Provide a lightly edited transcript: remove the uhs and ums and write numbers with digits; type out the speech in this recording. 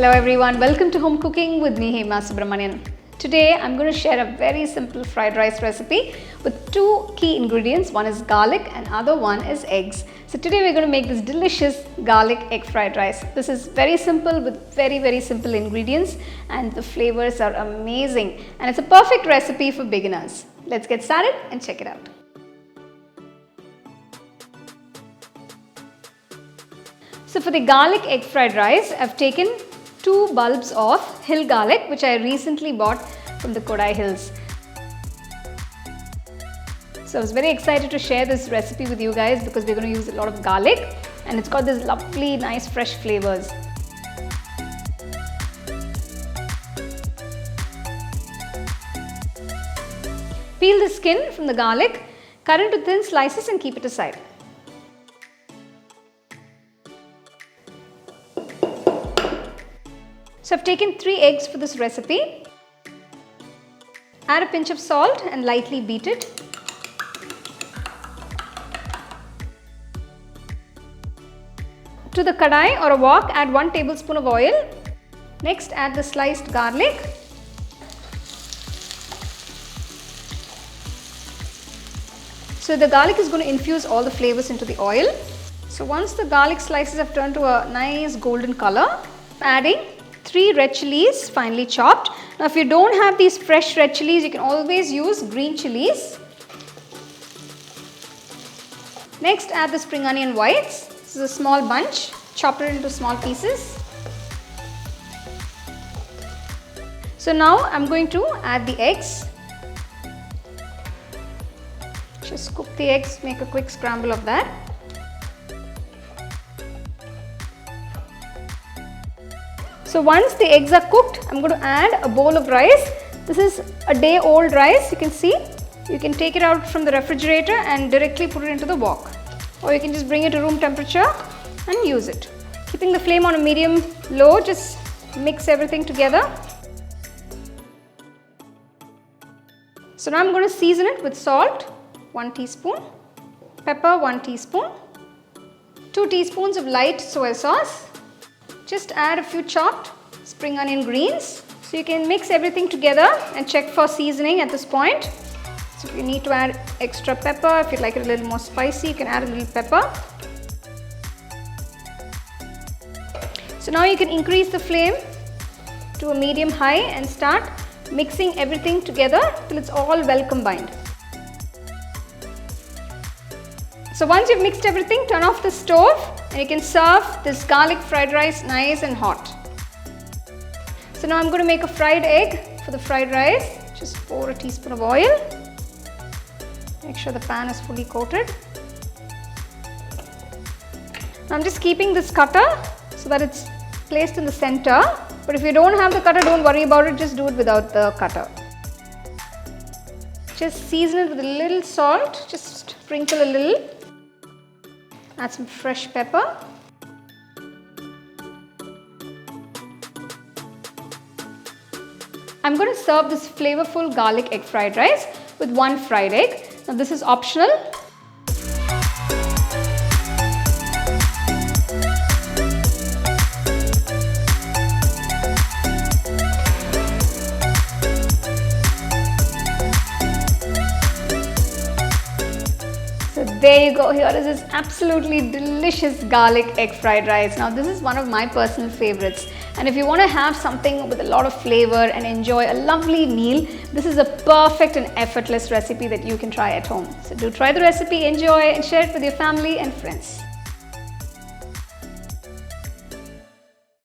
Hello everyone, welcome to Home Cooking with me, Hema Subramanian. Today I'm going to share a very simple fried rice recipe with two key ingredients. One is garlic and other one is eggs. So today we're going to make this delicious garlic egg fried rice. This is very simple with very simple ingredients and the flavors are amazing and it's a perfect recipe for beginners. Let's get started and check it out. So for the garlic egg fried rice, I've taken 2 bulbs of hill garlic which I recently bought from the Kodai Hills. So I was very excited to share this recipe with you guys because we're going to use a lot of garlic and it's got this lovely nice fresh flavors. Peel the skin from the garlic, cut into thin slices and keep it aside. So I've taken 3 eggs for this recipe. Add a pinch of salt and lightly beat it. To the kadai or a wok, add 1 tablespoon of oil. Next, add the sliced garlic. So the garlic is going to infuse all the flavors into the oil. So once the garlic slices have turned to a nice golden color, adding 3 red chilies finely chopped. Now if you don't have these fresh red chilies, you can always use green chilies. Next, add the spring onion whites. This is a small bunch, chop it into small pieces. So now I'm going to add the eggs. Just cook the eggs, make a quick scramble of that. So once the eggs are cooked, I'm going to add a bowl of rice. This is a day old rice, you can see. You can take it out from the refrigerator and directly put it into the wok. Or you can just bring it to room temperature and use it. Keeping the flame on a medium low, just mix everything together. So now I'm going to season it with salt, 1 teaspoon, pepper 1 teaspoon, 2 teaspoons of light soy sauce. Just add a few chopped spring onion greens. So you can mix everything together and check for seasoning at this point. So if you need to add extra pepper, if you'd like it a little more spicy, you can add a little pepper. So now you can increase the flame to a medium high and start mixing everything together till it's all well combined. So once you've mixed everything, turn off the stove and you can serve this garlic fried rice nice and hot. So now I'm going to make a fried egg for the fried rice. Just pour a teaspoon of oil. Make sure the pan is fully coated. Now I'm just keeping this cutter so that it's placed in the center. But if you don't have the cutter, don't worry about it, just do it without the cutter. Just season it with a little salt, just sprinkle a little. Add some fresh pepper. I'm going to serve this flavorful garlic egg fried rice with 1 fried egg. Now this is optional. So there you go, here is this absolutely delicious garlic egg fried rice. Now this is one of my personal favorites and if you want to have something with a lot of flavor and enjoy a lovely meal, this is a perfect and effortless recipe that you can try at home. So do try the recipe, enjoy and share it with your family and friends.